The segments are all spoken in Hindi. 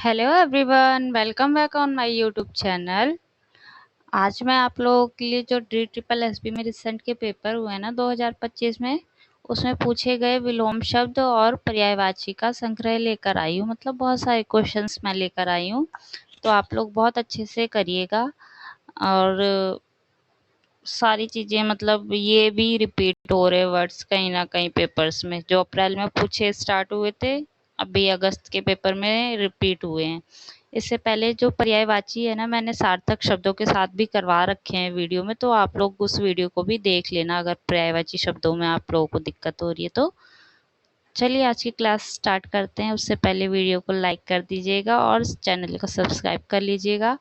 Hello everyone, welcome back on my YouTube channel. आज मैं आप लोगों के लिए जो डी ट्रिपल एसबी में रिसेंट के पेपर हुए हैं ना 2025 में, उसमें पूछे गए विलोम शब्द और पर्यायवाची का संग्रह लेकर आई हूँ। मतलब बहुत सारे क्वेश्चंस मैं लेकर आई हूँ, तो आप लोग बहुत अच्छे से करिएगा। और सारी चीज़ें मतलब ये भी रिपीट हो रहे वर्ड्स कहीं ना कहीं पेपर्स में, जो अप्रैल में पूछे स्टार्ट हुए थे अभी अगस्त के पेपर में रिपीट हुए हैं। इससे पहले जो पर्यायवाची है ना, मैंने सार्थक शब्दों के साथ भी करवा रखे हैं वीडियो में, तो आप लोग उस वीडियो को भी देख लेना अगर पर्यायवाची शब्दों में आप लोगों को दिक्कत हो रही है तो। चलिए आज की क्लास स्टार्ट करते हैं। उससे पहले वीडियो को लाइक कर दीजिएगा और चैनल को सब्सक्राइब कर लीजिएगा।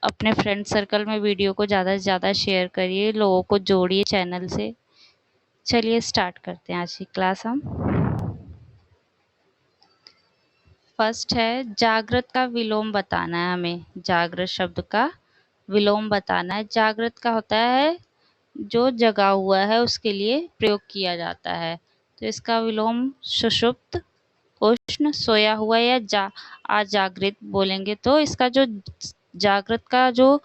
अपने फ्रेंड सर्कल में वीडियो को ज़्यादा से ज़्यादा शेयर करिए, लोगों को जोड़िए चैनल से। चलिए स्टार्ट करते हैं आज की क्लास हम। फर्स्ट है जागृत का विलोम बताना है हमें। जागृत शब्द का विलोम बताना है। जागृत का होता है जो जगा हुआ है उसके लिए प्रयोग किया जाता है, तो इसका विलोम सुषुप्त, उष्ण, सोया हुआ या अजागृत बोलेंगे तो इसका जो जागृत का जो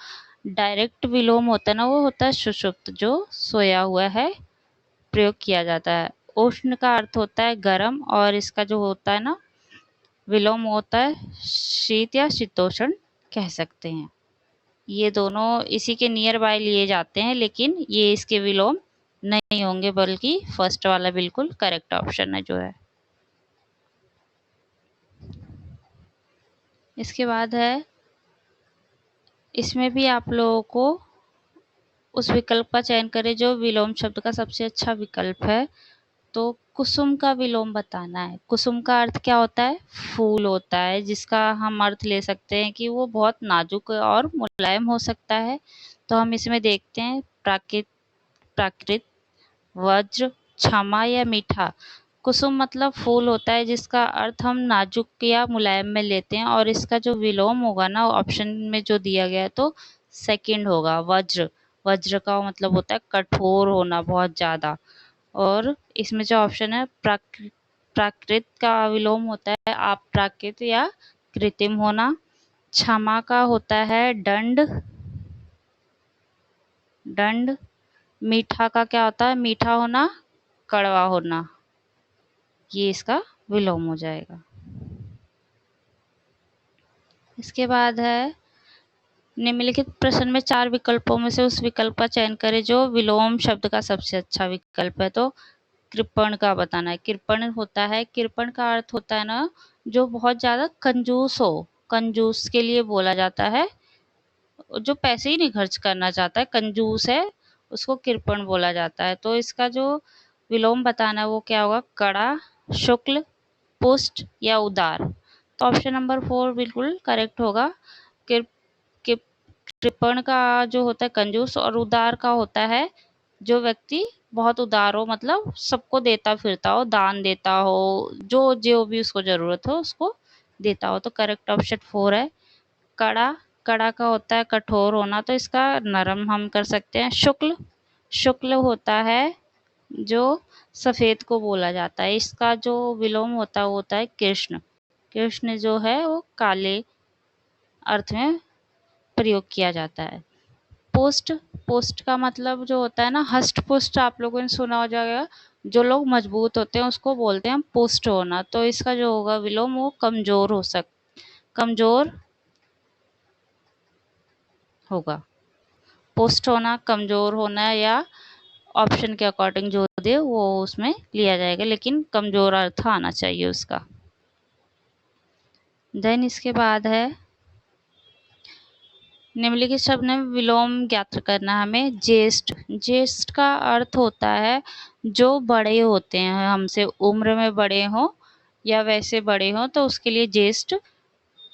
डायरेक्ट विलोम होता है ना, वो होता है सुषुप्त, जो सोया हुआ है प्रयोग किया जाता है। उष्ण का अर्थ होता है गर्म, और इसका जो होता है ना विलोम होता है शीत या शीतोष्ण कह सकते हैं। ये दोनों इसी के नियर बाय लिए जाते हैं, लेकिन ये इसके विलोम नहीं होंगे, बल्कि फर्स्ट वाला बिल्कुल करेक्ट ऑप्शन है जो है। इसके बाद है, इसमें भी आप लोगों को उस विकल्प का चयन करें जो विलोम शब्द का सबसे अच्छा विकल्प है। तो कुसुम का विलोम बताना है। कुसुम का अर्थ क्या होता है? फूल होता है, जिसका हम अर्थ ले सकते हैं कि वो बहुत नाजुक और मुलायम हो सकता है। तो हम इसमें देखते हैं प्राकृत, वज्र, क्षमा या मीठा। कुसुम मतलब फूल होता है जिसका अर्थ हम नाजुक या मुलायम में लेते हैं, और इसका जो विलोम होगा ना ऑप्शन में जो दिया गया है तो सेकंड होगा वज्र। वज्र का मतलब होता है कठोर होना बहुत ज़्यादा। और इसमें जो ऑप्शन है प्राकृत का विलोम होता है अप्राकृत या कृत्रिम होना। क्षमा का होता है दंड। दंड। मीठा का क्या होता है? मीठा होना, कड़वा होना। ये इसका विलोम हो जाएगा। इसके बाद है, निम्नलिखित प्रश्न में 4 विकल्पों में से उस विकल्प का चयन करें जो विलोम शब्द का सबसे अच्छा विकल्प है। तो कृपण का बताना है। कृपण होता है, कृपण का अर्थ होता है ना जो बहुत ज्यादा कंजूस हो। कंजूस के लिए बोला जाता है, जो पैसे ही नहीं खर्च करना चाहता है, कंजूस है, उसको कृपण बोला जाता है। तो इसका जो विलोम बताना है वो क्या होगा? कड़ा, शुक्ल, पुष्ट या उदार। तो ऑप्शन नंबर 4 बिल्कुल करेक्ट होगा। कृप कृप- कृपण का जो होता है कंजूस, और उदार का होता है जो व्यक्ति बहुत उदार हो, मतलब सबको देता फिरता हो, दान देता हो, जो जो भी उसको जरूरत हो उसको देता हो। तो करेक्ट ऑप्शन 4 है। कड़ा, कड़ा का होता है कठोर होना, तो इसका नरम हम कर सकते हैं शुक्ल। शुक्ल होता है जो सफेद को बोला जाता है, इसका जो विलोम होता है वो होता है कृष्ण। कृष्ण जो है वो काले अर्थ में प्रयोग किया जाता है। पोस्ट, पोस्ट का मतलब जो होता है ना हष्ट पुष्ट, आप लोगों ने सुना हो जाएगा, जो लोग मजबूत होते हैं उसको बोलते हैं पुष्ट होना। तो इसका जो होगा विलोम वो कमजोर कमजोर होगा। पुष्ट होना, कमजोर होना, या ऑप्शन के अकॉर्डिंग जो दे वो उसमें लिया जाएगा, लेकिन कमजोर अर्थ आना चाहिए उसका। देन इसके बाद है, निम्नलिखित शब्द में विलोम ज्ञात करना है हमें। ज्येष्ठ, ज्येष्ठ का अर्थ होता है जो बड़े होते हैं, हमसे उम्र में बड़े हों या वैसे बड़े हों, तो उसके लिए ज्येष्ठ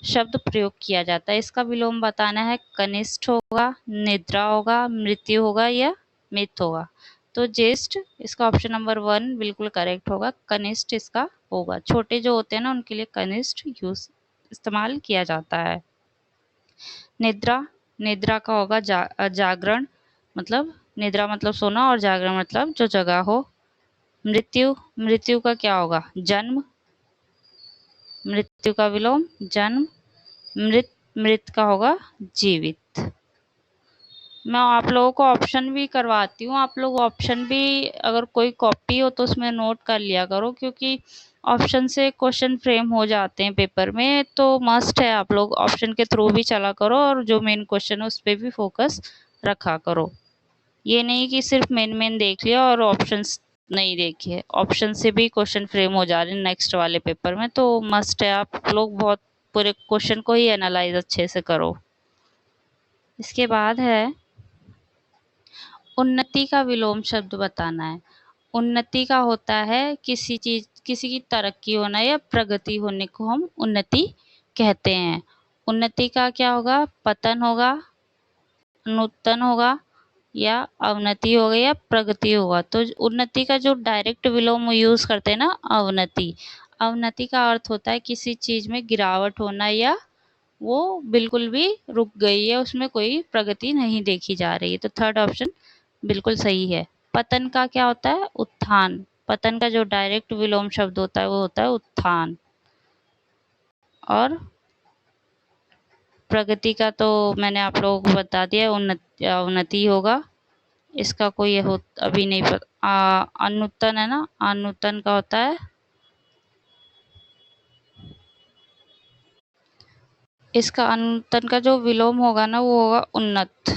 शब्द प्रयोग किया जाता है। इसका विलोम बताना है कनिष्ठ होगा, निद्रा होगा, मृत्यु होगा या मित होगा। तो ज्येष्ठ इसका ऑप्शन नंबर 1 बिल्कुल करेक्ट होगा। कनिष्ठ इसका होगा, छोटे जो होते हैं ना उनके लिए कनिष्ठ यूज इस्तेमाल किया जाता है। निद्रा, निद्रा का होगा जागरण, मतलब निद्रा मतलब सोना और जागरण मतलब जो जगा हो। मृत्यु, मृत्यु का क्या होगा? जन्म। मृत्यु मृत्यु का विलोम जन्म, मृत, मृत का होगा जीवित। मैं आप लोगों को ऑप्शन भी करवाती हूँ, आप लोग ऑप्शन भी अगर कोई कॉपी हो तो उसमें नोट कर लिया करो, क्योंकि ऑप्शन से क्वेश्चन फ्रेम हो जाते हैं पेपर में, तो मस्ट है आप लोग ऑप्शन के थ्रू भी चला करो और जो मेन क्वेश्चन है उस पर भी फोकस रखा करो। ये नहीं कि सिर्फ मेन देख लिया और ऑप्शंस नहीं देखे, ऑप्शन से भी क्वेश्चन फ्रेम हो जा रहे हैं नेक्स्ट वाले पेपर में, तो मस्ट है आप लोग बहुत पूरे क्वेश्चन को ही एनालाइज अच्छे से करो। इसके बाद है उन्नति का विलोम शब्द बताना है। उन्नति का होता है किसी की तरक्की होना या प्रगति होने को हम उन्नति कहते हैं। उन्नति का क्या होगा, पतन होगा, नूतन होगा या अवनति होगा या प्रगति होगा। तो उन्नति का जो डायरेक्ट विलोम यूज करते हैं ना, अवनति। अवनति का अर्थ होता है किसी चीज में गिरावट होना या वो बिल्कुल भी रुक गई है, उसमें कोई प्रगति नहीं देखी जा रही है। तो थर्ड ऑप्शन बिल्कुल सही है। पतन का क्या होता है, उत्थान। पतन का जो डायरेक्ट विलोम शब्द होता है वो होता है उत्थान। और प्रगति का तो मैंने आप लोगों को बता दिया, उन्नति होगा। इसका कोई हो अभी नहीं पता। अनुत्तन है ना, अनुत्तन का होता है, इसका अनुत्तन का जो विलोम होगा ना वो होगा उन्नत।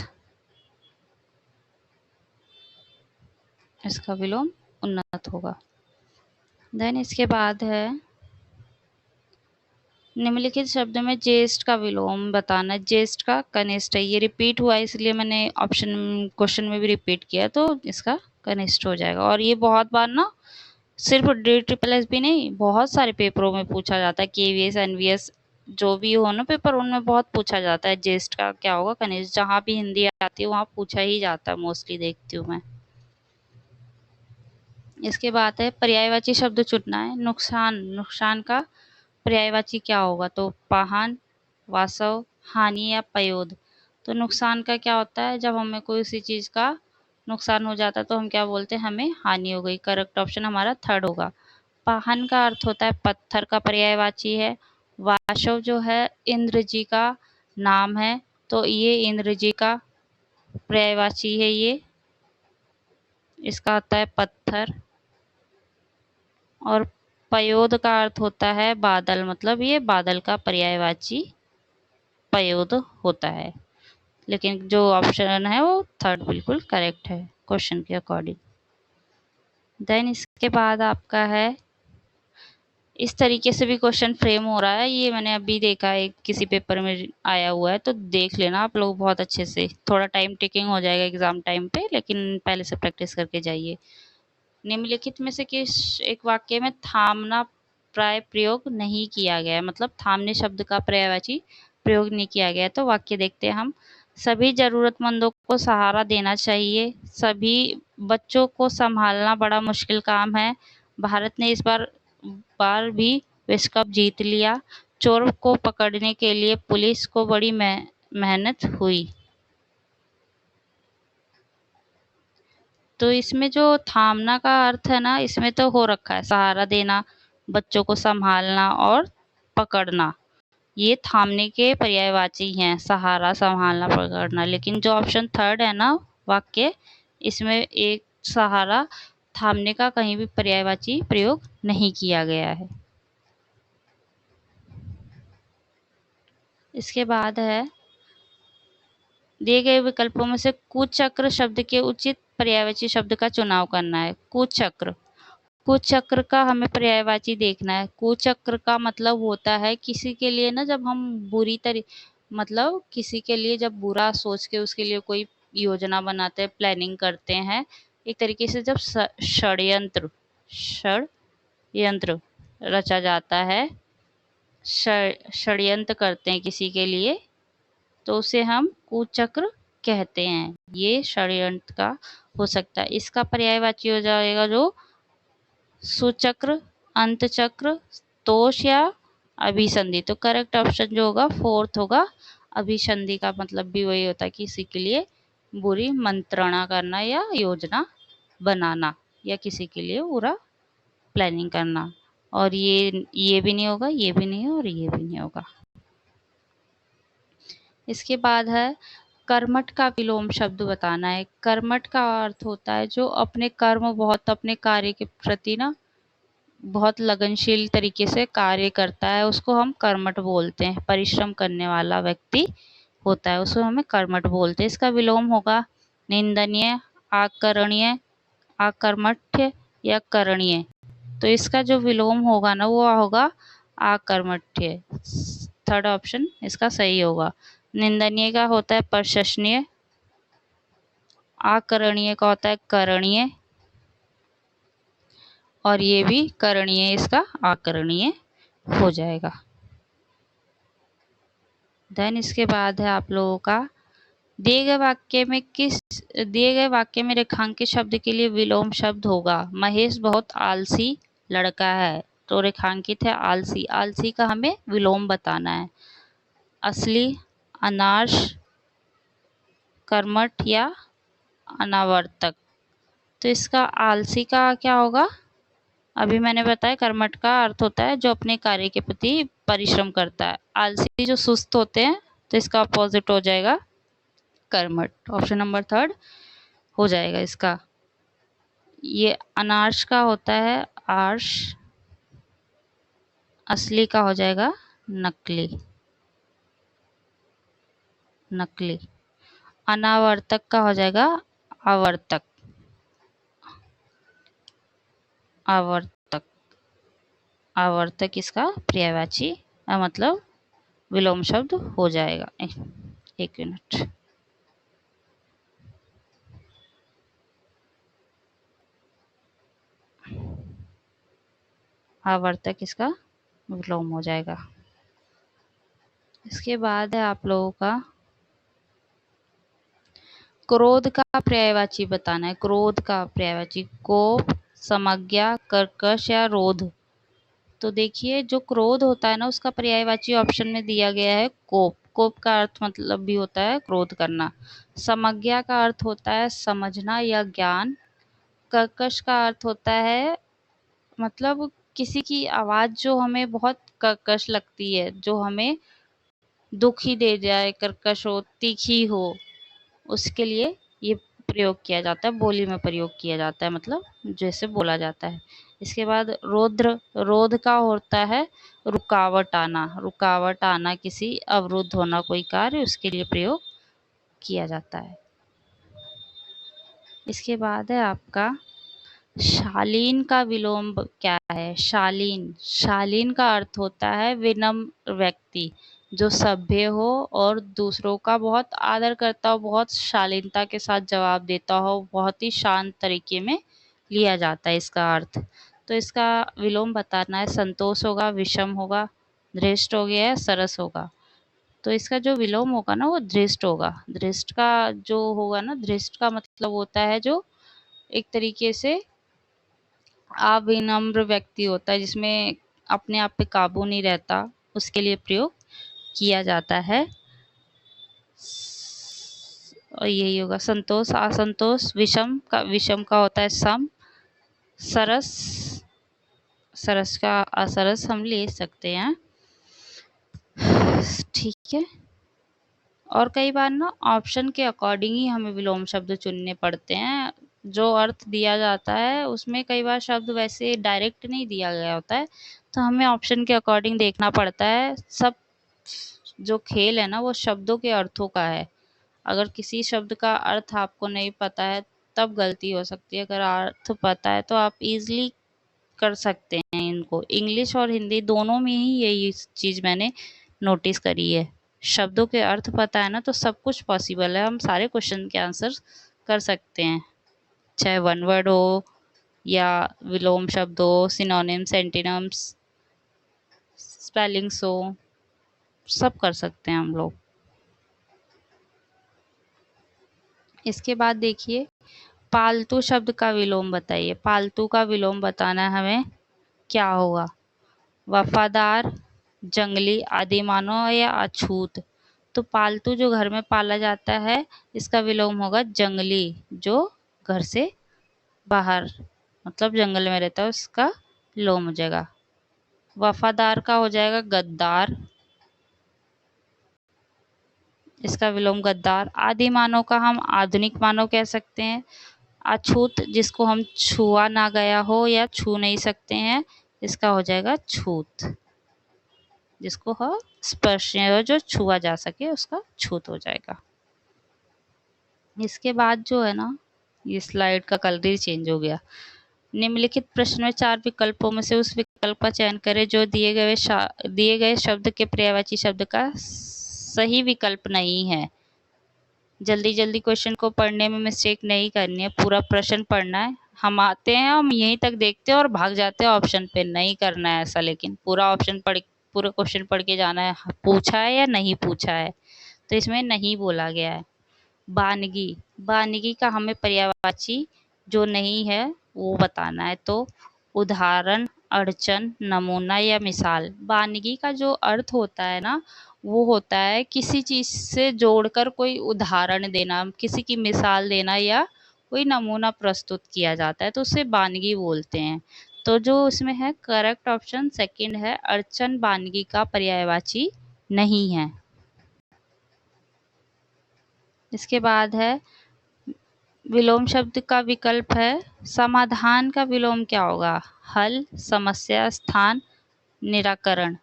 इसका विलोम उन्नत होगा। देन इसके बाद है निम्नलिखित शब्द में ज्येष्ठ का विलोम बताना है। ज्येष्ठ का कनिष्ठ है, ये रिपीट हुआ इसलिए मैंने ऑप्शन क्वेश्चन में भी रिपीट किया, तो इसका कनिष्ठ हो जाएगा। और ये बहुत बार ना सिर्फ DSSS भी नहीं, बहुत सारे पेपरों में पूछा जाता है, KVS NVS जो भी हो ना पेपर, उनमें बहुत पूछा जाता है ज्येष्ठ का क्या होगा, कनिष्ठ। जहाँ भी हिंदी आती है वहाँ पूछा ही जाता है, मोस्टली देखती हूँ मैं। इसके बाद है पर्यायवाची शब्द चुनना है। नुकसान, नुकसान का पर्यायवाची क्या होगा, तो पाहन, वासव, हानि या पयोद। तो नुकसान का क्या होता है, जब हमें कोई सी चीज का नुकसान हो जाता है तो हम क्या बोलते हैं, हमें हानि हो गई। करेक्ट ऑप्शन हमारा थर्ड होगा। पाहन का अर्थ होता है पत्थर का पर्यायवाची है। वासव जो है इंद्र जी का नाम है, तो ये इंद्र जी का पर्यायवाची है ये, इसका होता है पत्थर। और पयोद का अर्थ होता है बादल, मतलब ये बादल का पर्यायवाची पयोद होता है। लेकिन जो ऑप्शन है वो थर्ड बिल्कुल करेक्ट है क्वेश्चन के अकॉर्डिंग। देन इसके बाद आपका है, इस तरीके से भी क्वेश्चन फ्रेम हो रहा है, ये मैंने अभी देखा है किसी पेपर में आया हुआ है, तो देख लेना आप लोग बहुत अच्छे से। थोड़ा टाइम टेकिंग हो जाएगा एग्जाम टाइम पे, लेकिन पहले से प्रैक्टिस करके जाइए। निम्नलिखित में से किस एक वाक्य में थामना प्राय प्रयोग नहीं किया गया है, मतलब थामने शब्द का पर्यायवाची प्रयोग नहीं किया गया है। तो वाक्य देखते हैं हम। सभी जरूरतमंदों को सहारा देना चाहिए, सभी बच्चों को संभालना बड़ा मुश्किल काम है, भारत ने इस बार भी विश्व कप जीत लिया, चोर को पकड़ने के लिए पुलिस को बड़ी मेहनत हुई। तो इसमें जो थामना का अर्थ है ना, इसमें तो हो रखा है सहारा देना, बच्चों को संभालना और पकड़ना, ये थामने के पर्यायवाची हैं, सहारा, संभालना, पकड़ना। लेकिन जो ऑप्शन थर्ड है ना वाक्य, इसमें एक सहारा, थामने का कहीं भी पर्यायवाची प्रयोग नहीं किया गया है। इसके बाद है दिए गए विकल्पों में से कुचक्र शब्द के उचित पर्यायवाची शब्द का चुनाव करना है। कुचक्र, कुचक्र का हमें पर्यायवाची देखना है। कुचक्र का मतलब होता है किसी के लिए ना, जब हम मतलब किसी के लिए जब बुरा सोच के उसके लिए कोई योजना बनाते हैं, प्लानिंग करते हैं, एक तरीके से जब षड्यंत्र षड्यंत्र रचा जाता है, षड्यंत्र करते हैं किसी के लिए, तो उसे हम कुचक्र कहते हैं। ये षड्यंत्र का हो सकता है। इसका पर्यायवाची हो जाएगा जो सुचक्र, अंतचक्र, तोष या अभिसंधि। तो करेक्ट ऑप्शन जो होगा फोर्थ होगा। अभिसंधि का मतलब भी वही होता है कि किसी के लिए बुरी मंत्रणा करना या योजना बनाना या किसी के लिए बुरा प्लानिंग करना। और ये भी नहीं होगा, ये भी नहीं और ये भी नहीं होगा। इसके बाद है कर्मठ का विलोम शब्द बताना है। कर्मठ का अर्थ होता है जो अपने कर्म बहुत, अपने कार्य के प्रति ना बहुत लगनशील तरीके से कार्य करता है, उसको हम कर्मठ बोलते हैं। परिश्रम करने वाला व्यक्ति होता है, उसको हमें कर्मठ बोलते हैं। इसका विलोम होगा निंदनीय, आकरणीय, आकर्मठ्य या करणीय। तो इसका जो विलोम होगा ना वो होगा आकर्मठ्य। थर्ड ऑप्शन इसका सही होगा। निंदनीय का होता है प्रशंसनीय, आकरणीय का होता है करणीय, और ये भी करणीय, इसका आकरणीय हो जाएगा। देन इसके बाद है आप लोगों का दिए गए वाक्य में रेखांकित शब्द के लिए विलोम शब्द होगा। महेश बहुत आलसी लड़का है, तो रेखांकित है आलसी। आलसी का हमें विलोम बताना है। असली, अनार्ष, कर्मठ या अनावर्तक। तो इसका आलसी का क्या होगा? अभी मैंने बताया कर्मठ का अर्थ होता है जो अपने कार्य के प्रति परिश्रम करता है। आलसी जो सुस्त होते हैं, तो इसका अपोजिट हो जाएगा कर्मठ। ऑप्शन नंबर थर्ड हो जाएगा इसका। ये अनार्ष का होता है आर्ष, असली का हो जाएगा नकली, नकली। अनावर्तक का हो जाएगा आवर्तक, आवर्तक। आवर्तक इसका पर्यायवाची मतलब विलोम शब्द हो जाएगा। एक मिनट, आवर्तक इसका विलोम हो जाएगा। इसके बाद है आप लोगों का क्रोध का पर्यायवाची बताना है। क्रोध का पर्यायवाची कोप, समज्ञा, कर्कश या रोध। तो देखिए जो क्रोध होता है ना उसका पर्यायवाची ऑप्शन में दिया गया है कोप। कोप का अर्थ मतलब भी होता है क्रोध करना। समज्ञा का अर्थ होता है समझना या ज्ञान। कर्कश का अर्थ होता है मतलब किसी की आवाज जो हमें बहुत कर्कश लगती है, जो हमें दुखी दे जाए, कर्कश हो, तीखी हो, उसके लिए ये प्रयोग किया जाता है, बोली में प्रयोग किया जाता है, मतलब जैसे बोला जाता है। इसके बाद रौद्र, रोध का होता है रुकावट आना। रुकावट आना, किसी अवरुद्ध होना कोई कार्य, उसके लिए प्रयोग किया जाता है। इसके बाद है आपका शालीन का विलोम क्या है? शालीन, शालीन का अर्थ होता है विनम्र व्यक्ति, जो सभ्य हो और दूसरों का बहुत आदर करता हो, बहुत शालीनता के साथ जवाब देता हो, बहुत ही शांत तरीके में लिया जाता है इसका अर्थ। तो इसका विलोम बताना है संतोष होगा, विषम होगा, धृष्ट हो गया, सरस होगा। तो इसका जो विलोम होगा ना वो धृष्ट होगा। धृष्ट का जो होगा ना, धृष्ट का मतलब होता है जो एक तरीके से अविनम्र व्यक्ति होता है, जिसमें अपने आप पे काबू नहीं रहता, उसके लिए प्रयोग किया जाता है। और यही होगा संतोष, असंतोष, विषम का होता है सम, सरस, सरस का असरस हम ले सकते हैं। ठीक है। और कई बार ना ऑप्शन के अकॉर्डिंग ही हमें विलोम शब्द चुनने पड़ते हैं। जो अर्थ दिया जाता है उसमें कई बार शब्द वैसे डायरेक्ट नहीं दिया गया होता है, तो हमें ऑप्शन के अकॉर्डिंग देखना पड़ता है। सब जो खेल है ना वो शब्दों के अर्थों का है। अगर किसी शब्द का अर्थ आपको नहीं पता है तब गलती हो सकती है, अगर अर्थ पता है तो आप इजीली कर सकते हैं इनको। इंग्लिश और हिंदी दोनों में ही यही चीज़ मैंने नोटिस करी है। शब्दों के अर्थ पता है ना तो सब कुछ पॉसिबल है, हम सारे क्वेश्चन के आंसर कर सकते हैं, चाहे वन वर्ड हो या विलोम शब्द हो, सिनोनिम्स, एंटीनम्स, स्पेलिंग्स हो, सब कर सकते हैं हम लोग। इसके बाद देखिए पालतू शब्द का विलोम बताइए। पालतू का विलोम बताना है हमें, क्या होगा? वफादार, जंगली, आदिमानव या अछूत। तो पालतू जो घर में पाला जाता है इसका विलोम होगा जंगली, जो घर से बाहर मतलब जंगल में रहता है, उसका विलोम हो जाएगा वफादार का हो जाएगा गद्दार, इसका विलोम गद्दार। आदि मानव का हम आधुनिक मानव कह सकते हैं। अछूत, जिसको हम छुआ ना गया हो या छू नहीं सकते हैं, इसका हो जाएगा छूत। जिसको हम स्पर्श जो छुआ जा सके उसका छूत हो जाएगा। इसके बाद जो है ना, ये स्लाइड का कलर ही चेंज हो गया। निम्नलिखित प्रश्न में 4 विकल्पों में से उस विकल्प का चयन करें जो दिए गए शब्द के पर्यायवाची शब्द का सही विकल्प नहीं है। जल्दी जल्दी क्वेश्चन को पढ़ने में मिस्टेक नहीं करनी है, पूरा प्रश्न पढ़ना है। हम आते हैं, हम यहीं तक देखते हैं और भाग जाते हैं ऑप्शन पे, नहीं करना है ऐसा। लेकिन पूरा क्वेश्चन पढ़ के जाना है, पूछा है या नहीं पूछा है। तो इसमें नहीं बोला गया है। बानगी, बानगी का हमें पर्यायवाची जो नहीं है वो बताना है। तो उदाहरण, अड़चन, नमूना या मिसाल। बानगी का जो अर्थ होता है ना, वो होता है किसी चीज से जोड़कर कोई उदाहरण देना, किसी की मिसाल देना या कोई नमूना प्रस्तुत किया जाता है, तो उसे बानगी बोलते हैं। तो जो इसमें है करेक्ट ऑप्शन सेकंड है, अड़चन बानगी का पर्यायवाची नहीं है। इसके बाद है विलोम शब्द का विकल्प है समाधान का विलोम क्या होगा? हल, समस्या, स्थान, निराकरण।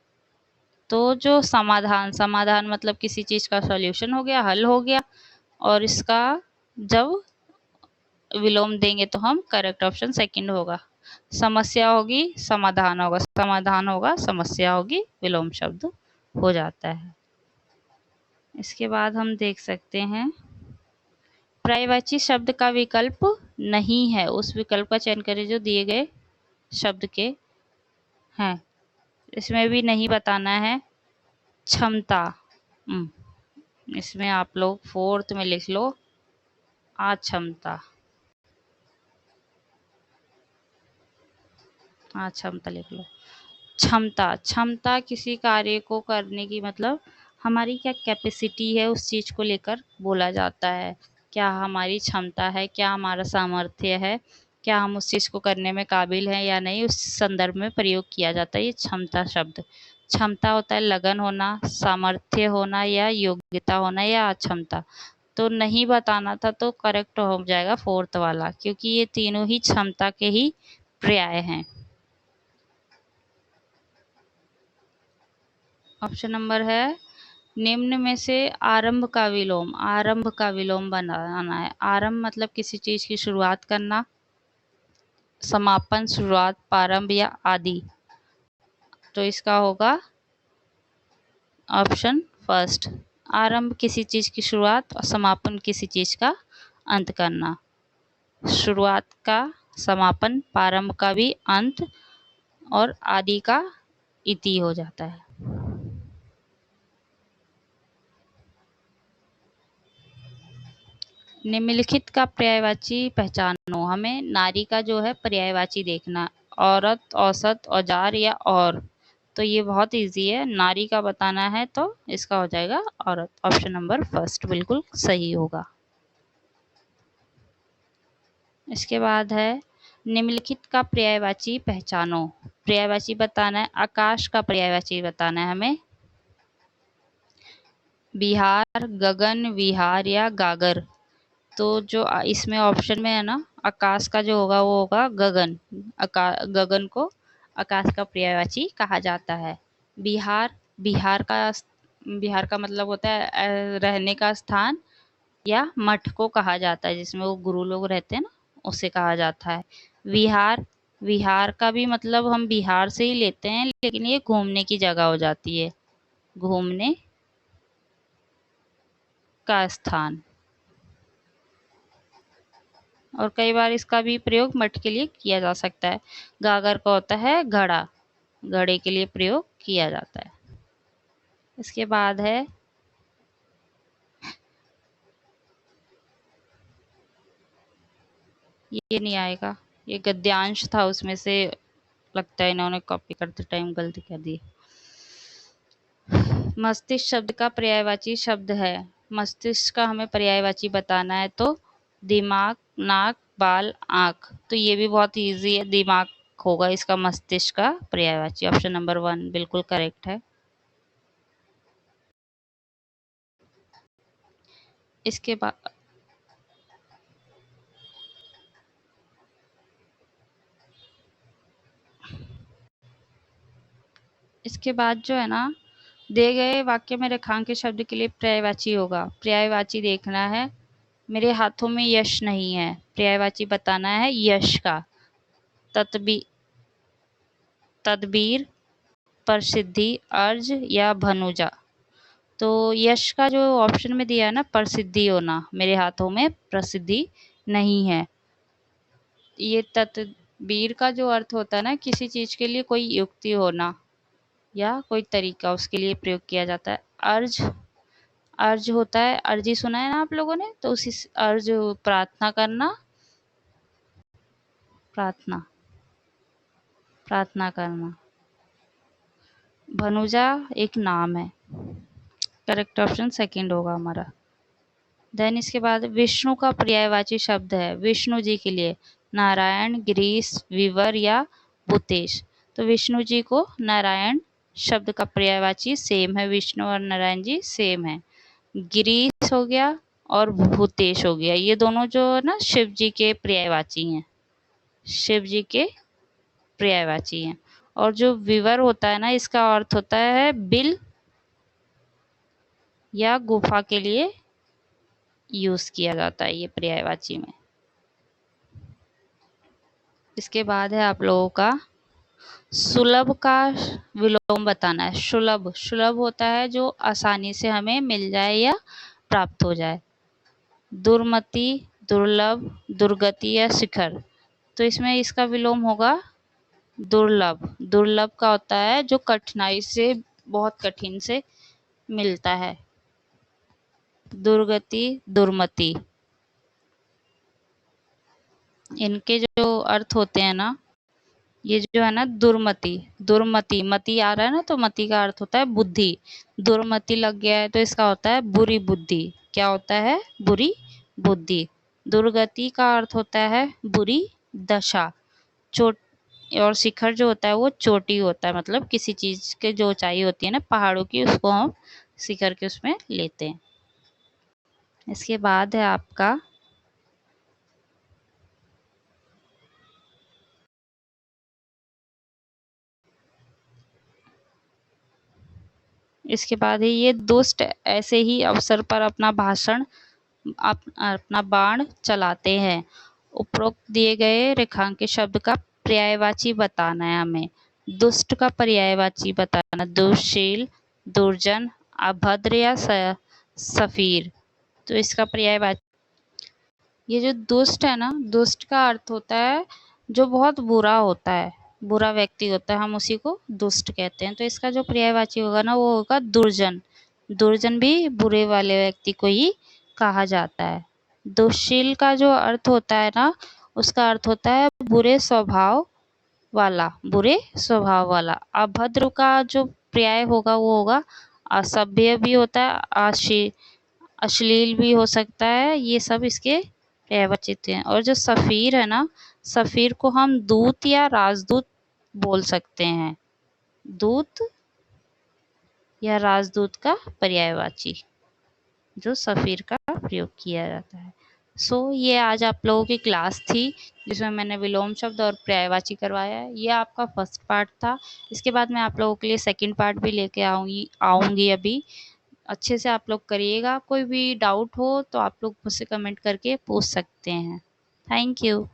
तो जो समाधान मतलब किसी चीज का सॉल्यूशन हो गया, हल हो गया, और इसका जब विलोम देंगे तो हम करेक्ट ऑप्शन सेकंड होगा। समस्या होगी समाधान होगा, समाधान होगा समस्या होगी, विलोम शब्द हो जाता है। इसके बाद हम देख सकते हैं पर्यायवाची शब्द का विकल्प नहीं है, उस विकल्प का चयन करें जो दिए गए शब्द के हैं। इसमें भी नहीं बताना है। क्षमता, इसमें आप लोग 4th में लिख लो अक्षमता, अक्षमता लिख लो। क्षमता, क्षमता किसी कार्य को करने की मतलब हमारी क्या कैपेसिटी है उस चीज को लेकर बोला जाता है। क्या हमारी क्षमता है, क्या हमारा सामर्थ्य है, क्या हम उस चीज को करने में काबिल हैं या नहीं, उस संदर्भ में प्रयोग किया जाता है ये क्षमता शब्द। क्षमता होता है लगन होना, सामर्थ्य होना या योग्यता होना या अक्षमता। तो नहीं बताना था तो करेक्ट हो जाएगा 4th वाला, क्योंकि ये तीनों ही क्षमता के ही पर्याय हैं। ऑप्शन नंबर है निम्न में से आरंभ का विलोम, आरंभ का विलोम बनाना है। आरंभ मतलब किसी चीज की शुरुआत करना, समापन, शुरुआत, प्रारंभ या आदि। तो इसका होगा ऑप्शन फर्स्ट। आरंभ किसी चीज की शुरुआत और समापन किसी चीज का अंत करना। शुरुआत का समापन, प्रारंभ का भी अंत, और आदि का इति हो जाता है। निम्नलिखित का पर्यायवाची पहचानो। हमें नारी का जो है पर्यायवाची देखना, औरत, औसत, औजार या और। तो ये बहुत इजी है, नारी का बताना है तो इसका हो जाएगा औरत। ऑप्शन नंबर फर्स्ट बिल्कुल सही होगा। इसके बाद है निम्नलिखित का पर्यायवाची पहचानो। पर्यायवाची बताना है, आकाश का पर्यायवाची बताना है हमें। बिहार, गगन, विहार या गागर। तो जो इसमें ऑप्शन में है ना, आकाश का जो होगा वो होगा गगन। गगन को आकाश का पर्यायवाची कहा जाता है। बिहार, बिहार का मतलब होता है रहने का स्थान या मठ को कहा जाता है, जिसमें वो गुरु लोग रहते हैं ना, उसे कहा जाता है। विहार, विहार का भी मतलब हम बिहार से ही लेते हैं, लेकिन ये घूमने की जगह हो जाती है, घूमने का स्थान। और कई बार इसका भी प्रयोग मठ के लिए किया जा सकता है। गागर का होता है घड़ा, घड़े के लिए प्रयोग किया जाता है। इसके बाद है ये नहीं आएगा, ये गद्यांश था उसमें से, लगता है इन्होंने कॉपी करते टाइम गलती कर दी। मस्तिष्क शब्द का पर्यायवाची शब्द है। मस्तिष्क का हमें पर्यायवाची बताना है तो दिमाग, नाक, बाल, आँख। तो ये भी बहुत इजी है, दिमाग होगा इसका मस्तिष्क का पर्यायवाची। ऑप्शन नंबर 1 बिल्कुल करेक्ट है। इसके बाद जो है ना, दिए गए वाक्य में रेखांकित शब्द के लिए पर्यायवाची होगा। पर्यायवाची देखना है। मेरे हाथों में यश नहीं है, पर्यायवाची बताना है यश का। तदबीर, प्रसिद्धि, अर्ज या भनुजा। तो यश का जो ऑप्शन में दिया है ना, प्रसिद्धि होना, मेरे हाथों में प्रसिद्धि नहीं है। ये तदबीर का जो अर्थ होता है ना, किसी चीज के लिए कोई युक्ति होना या कोई तरीका उसके लिए प्रयोग किया जाता है। अर्ज होता है, अर्जी सुना है ना आप लोगों ने, तो उसी अर्ज प्रार्थना करना, प्रार्थना करना। भनुजा एक नाम है। करेक्ट ऑप्शन सेकंड होगा हमारा। देन इसके बाद विष्णु का पर्यायवाची शब्द है विष्णु जी के लिए नारायण, गिरीश, विवर या भूतेश। तो विष्णु जी को नारायण शब्द का पर्यायवाची सेम है, विष्णु और नारायण जी सेम है। गिरीश हो गया और भूतेश हो गया, ये दोनों जो है ना शिव जी के पर्यायवाची हैं, शिव जी के पर्यायवाची हैं। और जो विवर होता है ना, इसका अर्थ होता है बिल या गुफा के लिए यूज किया जाता है ये पर्यायवाची में। इसके बाद है आप लोगों का सुलभ का विलोम बताना है। सुलभ होता है जो आसानी से हमें मिल जाए या प्राप्त हो जाए। दुर्मति, दुर्लभ, दुर्गति या शिखर। तो इसमें इसका विलोम होगा दुर्लभ। दुर्लभ का होता है जो कठिनाई से, बहुत कठिन से मिलता है। दुर्गति, दुर्मति, इनके जो अर्थ होते हैं ना, ये जो है ना दुर्मति, मति आ रहा है ना, तो मति का अर्थ होता है बुद्धि। दुर्मति लग गया है तो इसका होता है बुरी बुद्धि। क्या होता है? बुरी बुद्धि। दुर्गति का अर्थ होता है बुरी दशा। चोट, और शिखर जो होता है वो चोटी होता है, मतलब किसी चीज के जो ऊंचाई होती है ना पहाड़ों की, उसको हम शिखर के उसमें लेते हैं। इसके बाद है आपका इसके बाद है ये दुष्ट ऐसे ही अवसर पर अपना बाण चलाते हैं। उपरोक्त दिए गए रेखांकित शब्द का पर्यायवाची बताना है हमें। दुष्ट का पर्यायवाची बताना, दुष्शील, दुर्जन, अभद्र या सफीर। तो इसका पर्यायवाची, ये जो दुष्ट है ना, दुष्ट का अर्थ होता है जो बहुत बुरा होता है, बुरा व्यक्ति होता है, हम उसी को दुष्ट कहते हैं। तो इसका जो पर्यायवाची होगा ना वो होगा दुर्जन। दुर्जन भी बुरे वाले व्यक्ति को ही कहा जाता है। दुष्शील का जो अर्थ होता है ना, उसका अर्थ होता है बुरे स्वभाव वाला, बुरे स्वभाव वाला। अभद्र का जो पर्याय होगा वो होगा असभ्य भी होता है, अश्लील भी हो सकता है, ये सब इसके पर्यायवाचित हैं। और जो सफीर है ना, सफीर को हम दूत या राजदूत बोल सकते हैं। दूत या राजदूत का पर्यायवाची जो सफीर का प्रयोग किया जाता है। ये आज आप लोगों की क्लास थी जिसमें मैंने विलोम शब्द और पर्यायवाची करवाया है। ये आपका फर्स्ट पार्ट था। इसके बाद मैं आप लोगों के लिए सेकंड पार्ट भी लेके आऊँगी अभी। अच्छे से आप लोग करिएगा। कोई भी डाउट हो तो आप लोग मुझसे कमेंट करके पूछ सकते हैं। Thank you.